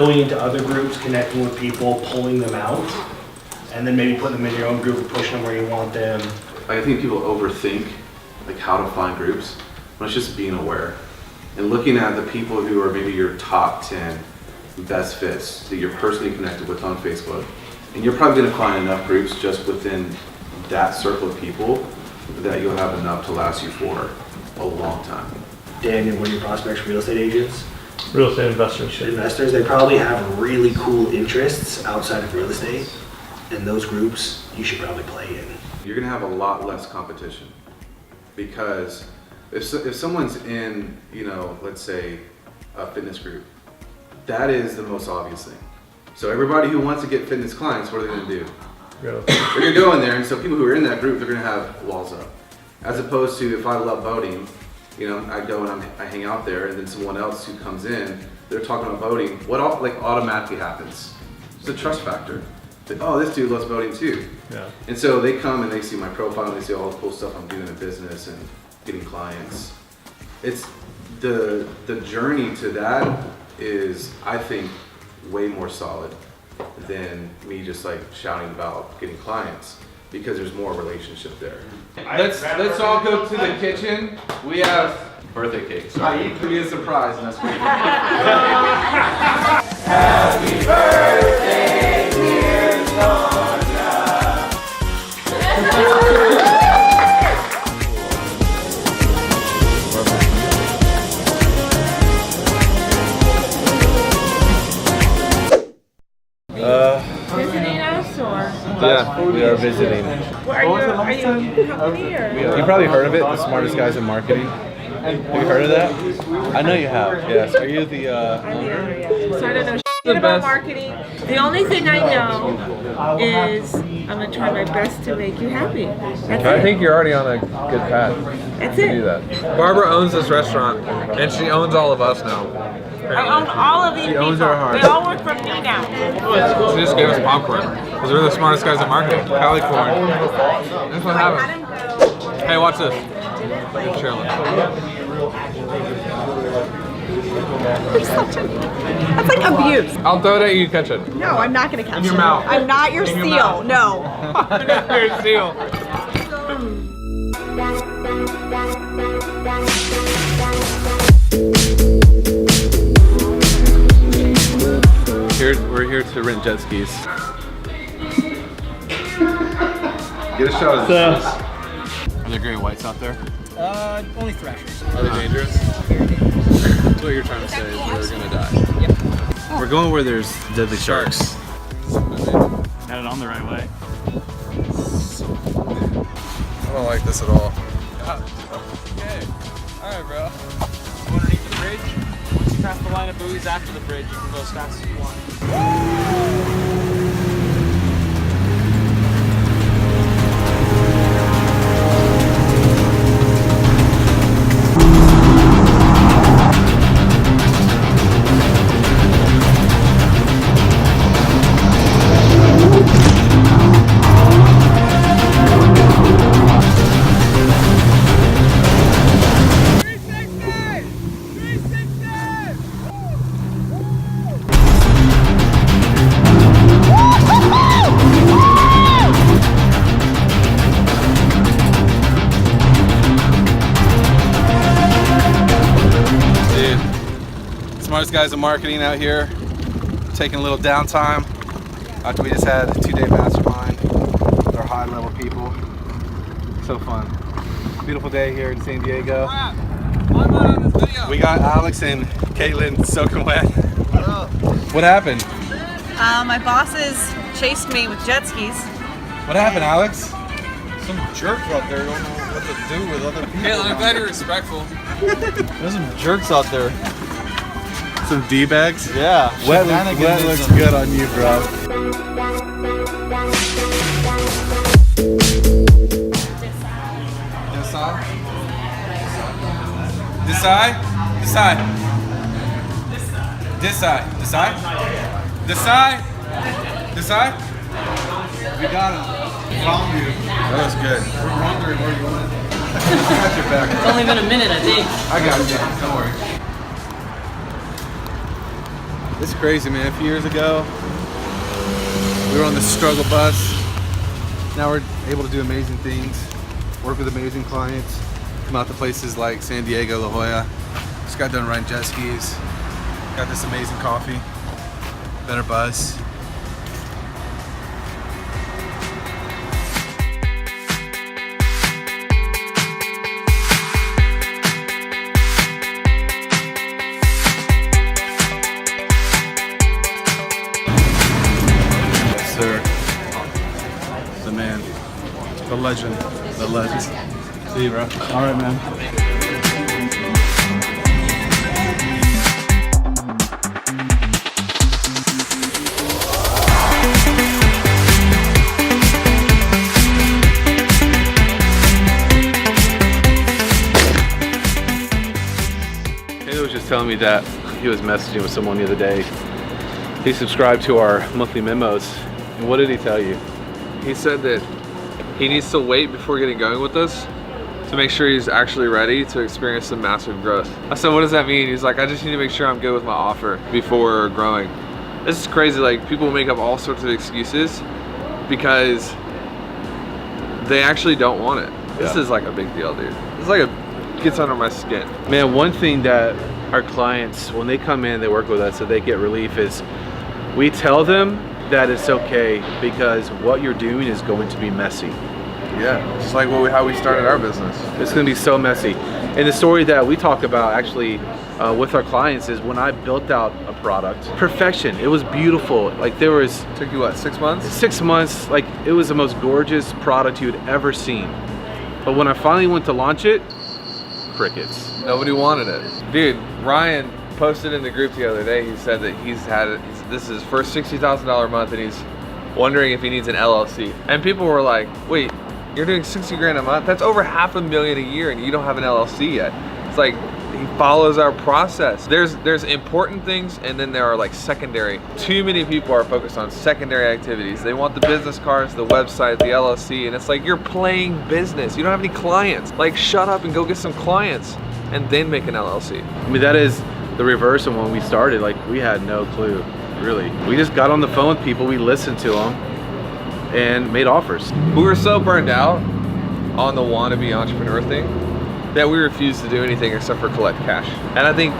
going into other groups, connecting with people, pulling them out, and then maybe putting them in your own group and pushing them where you want them. I think people overthink like how to find groups, but it's just being aware and looking at the people who are maybe your top 10 best fits that you're personally connected with on Facebook. And you're probably going to find enough groups just within that circle of people that you'll have enough to last you for a long time. Daniel, what are your prospects for real estate agents? Real estate investors. Investors, they probably have really cool interests outside of real estate, and those groups you should probably play in. You're going to have a lot less competition because if someone's in, you know, let's say a fitness group, that is the most obvious thing. So everybody who wants to get fitness clients, what are they going to do? They're going to go in there, and so people who are in that group, they're going to have walls up. As opposed to if I love boating, you know, I go and I hang out there, and then someone else who comes in, they're talking about boating. What automatically happens? It's a trust factor. Like, oh, this dude loves boating too. Yeah. And so they come and they see my profile and they see all the cool stuff I'm doing in business and getting clients. It's the journey to that is, I think, way more solid than me just like shouting about getting clients, because there's more relationship there. Let's all go to the kitchen. We have Birthday cake. Sorry. Give me a surprise next week. Happy birthday, dear Sonia. Visiting us or? Yeah, we are visiting. Are you company or? You probably heard of it, the smartest guys in marketing. Have you heard of that? I know you have. Yes. Are you the? I'm the owner, yeah. So I don't know shit about marketing. The only thing I know is I'm gonna try my best to make you happy. That's I it. think you're already on a good path. That's to it. do that. Barbara owns this restaurant, and she owns all of us now. I own all of these She people. owns our heart. They all work for me now. She just gave us popcorn because we're the smartest guys in marketing. Cali corn. That's what happened. Hey, watch this. Shirley. That's like abuse. I'll throw it at you. Catch it. No, I'm not gonna catch In your it. mouth. I'm not your In your seal. mouth. No. You're a seal. We're here to rent jet skis. Get a shot of this. Are there great whites out there? Only thrashers. Are they dangerous? That's what you're trying to say is we're gonna die. Yep. We're going where there's deadly sharks. Had it on the right way. I don't like this at all. Okay. Alright, bro. Go underneath the bridge. Once you pass the line of buoys after the bridge, you can go as fast as you want. Smartest guys in marketing out here, taking a little downtime after we just had a 2-day mastermind with our high level people. So fun. Beautiful day here in San Diego. We got Alex and Caitlin soaking wet. What happened? My bosses chased me with jet skis. What happened, Alex? Some jerks out there don't know what to do with other people. Caitlin, I'm glad you're respectful. There's some jerks out there. Some D-bags? Yeah. Wet looks good on you, bro. Decide. Decide. Decide. Decide. Decide. Decide. We got him. Found you. That was good. We're wondering where you went. I got your back. It's only been a minute, I think. I got you. Don't worry. It's crazy, man. A few years ago, we were on the struggle bus. Now we're able to do amazing things, work with amazing clients, come out to places like San Diego, La Jolla. Just got done riding jet skis. Got this amazing coffee, better buzz. Yes, sir. The man, the legend, the legend. See you, bro. All right, man. Taylor was just telling me that he was messaging with someone the other day. He subscribed to our monthly memos. And what did he tell you? He said that he needs to wait before getting going with us to make sure he's actually ready to experience some massive growth. I said, what does that mean? He's like, I just need to make sure I'm good with my offer before growing. This is crazy. Like, people make up all sorts of excuses because they actually don't want it. This is like a big deal, dude. It's like gets under my skin. Man, one thing that our clients, when they come in, they work with us, so they get relief, is we tell them that it's okay because what you're doing is going to be messy. Yeah, just like how we started our business. It's going to be so messy. And the story that we talk about actually with our clients is when I built out a product, perfection. It was beautiful. Like there was... Took you what, 6 months? 6 months. Like it was the most gorgeous product you'd ever seen. But when I finally went to launch it, crickets. Nobody wanted it. Dude, Ryan posted in the group the other day, he said that this is his first $60,000 month and he's wondering if he needs an LLC. And people were like, wait, you're doing 60 grand a month? That's over $500,000 a year and you don't have an LLC yet. It's like, he follows our process. There's important things and then there are like secondary. Too many people are focused on secondary activities. They want the business cards, the website, the LLC, and it's like, you're playing business. You don't have any clients. Like, shut up and go get some clients and then make an LLC. I mean, that is the reverse of when we started. Like we had no clue, really. We just got on the phone with people, we listened to them and made offers. We were so burned out on the wannabe entrepreneur thing that we refused to do anything except for collect cash. And I think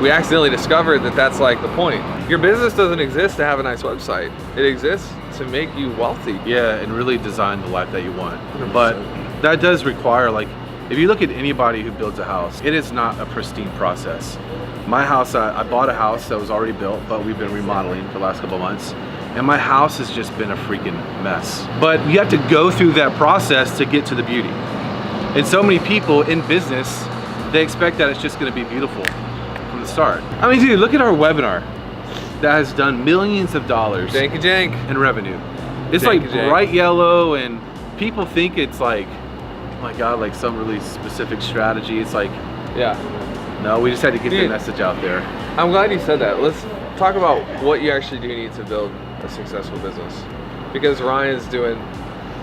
we accidentally discovered that that's like the point. Your business doesn't exist to have a nice website. It exists to make you wealthy. Yeah, and really design the life that you want. 100%. But that does require, like, if you look at anybody who builds a house, it is not a pristine process. My house, I bought a house that was already built, but we've been remodeling for the last couple of months. And my house has just been a freaking mess. But you have to go through that process to get to the beauty. And so many people in business, they expect that it's just gonna be beautiful from the start. I mean, dude, look at our webinar that has done millions of dollars in revenue. It's like bright yellow and people think it's like, oh my God, like some really specific strategy. It's like, yeah. No, we just had to get the message out there. I'm glad you said that. Let's talk about what you actually do need to build a successful business. Because Ryan's doing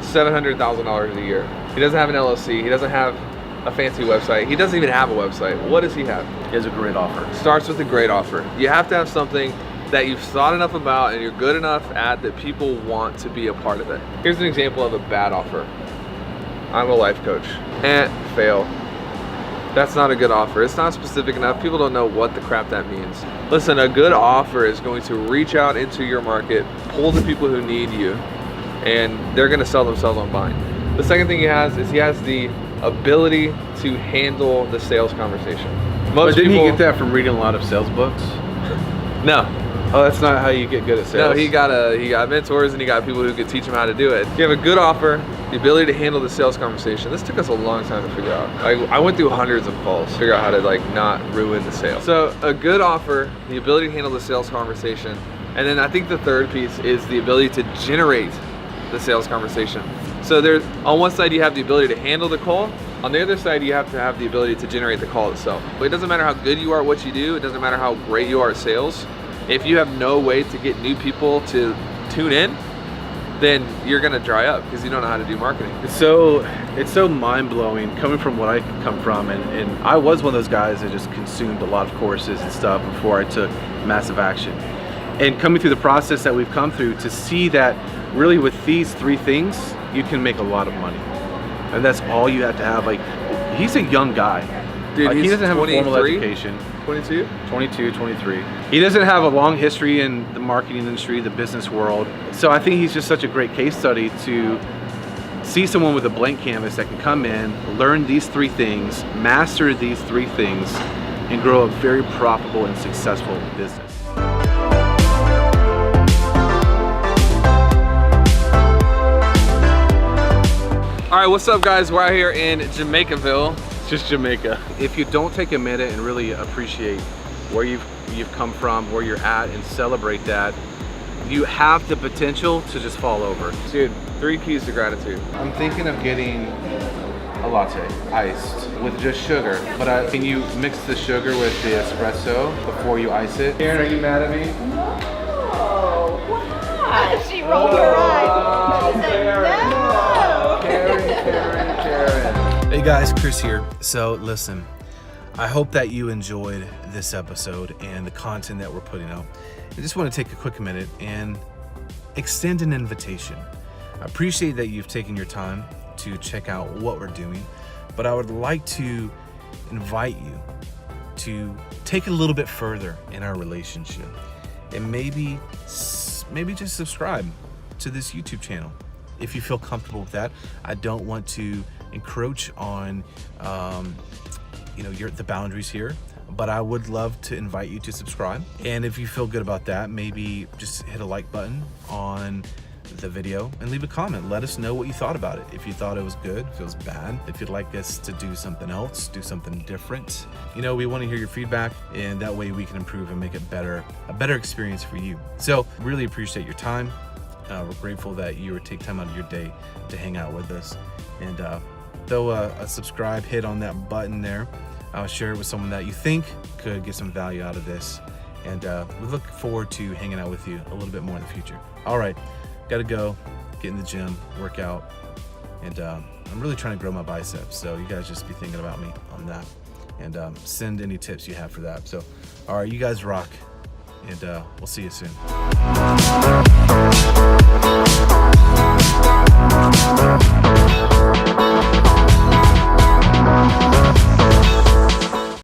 $700,000 a year. He doesn't have an LLC. He doesn't have a fancy website. He doesn't even have a website. What does he have? He has a great offer. Starts with a great offer. You have to have something that you've thought enough about and you're good enough at that people want to be a part of it. Here's an example of a bad offer. I'm a life coach. Fail. That's not a good offer. It's not specific enough. People don't know what the crap that means. Listen, a good offer is going to reach out into your market, pull the people who need you, and they're gonna sell themselves on buying. The second thing he has the ability to handle the sales conversation. But didn't he get that from reading a lot of sales books? No. Oh, that's not how you get good at sales. No, he got mentors and he got people who could teach him how to do it. You have a good offer, the ability to handle the sales conversation. This took us a long time to figure out. I went through hundreds of calls to figure out how to like not ruin the sale. So a good offer, the ability to handle the sales conversation, and then I think the third piece is the ability to generate the sales conversation. So there's, on one side you have the ability to handle the call, on the other side you have to have the ability to generate the call itself. But it doesn't matter how good you are at what you do, it doesn't matter how great you are at sales, if you have no way to get new people to tune in, then you're gonna dry up because you don't know how to do marketing. It's so mind-blowing coming from what I come from, and I was one of those guys that just consumed a lot of courses and stuff before I took massive action. And coming through the process that we've come through to see that really with these 3 things, you can make a lot of money. And that's all you have to have. Like, he's a young guy. Dude, he doesn't have a formal 23? education. 22? 22, 23. He doesn't have a long history in the marketing industry, the business world. So I think he's just such a great case study to see someone with a blank canvas that can come in, learn these 3 things, master these 3 things, and grow a very profitable and successful business. All right, what's up guys? We're out here in Jamaicaville. It's just Jamaica. If you don't take a minute and really appreciate where you've come from, where you're at, and celebrate that, you have the potential to just fall over. Dude, 3 keys to gratitude. I'm thinking of getting a latte, iced, with just sugar. But can you mix the sugar with the espresso before you ice it? Karen, are you mad at me? No, why? She rolled her eyes. She said no. Hey guys, Chris here. So listen, I hope that you enjoyed this episode and the content that we're putting out. I just want to take a quick minute and extend an invitation. I appreciate that you've taken your time to check out what we're doing, but I would like to invite you to take it a little bit further in our relationship and maybe just subscribe to this YouTube channel if you feel comfortable with that. I don't want to encroach on the boundaries here, but I would love to invite you to subscribe. And if you feel good about that, maybe just hit a like button on the video and leave a comment. Let us know what you thought about it. If you thought it was good, if it was bad, if you'd like us to do something else, do something different. We want to hear your feedback, and that way we can improve and make it a better experience for you. So really appreciate your time. We're grateful that you would take time out of your day to hang out with us. And throw a subscribe, hit on that button there. Share it with someone that you think could get some value out of this. And we look forward to hanging out with you a little bit more in the future. All right, gotta go, get in the gym, work out. And I'm really trying to grow my biceps. So you guys just be thinking about me on that. And send any tips you have for that. So, all right, you guys rock. And we'll see you soon.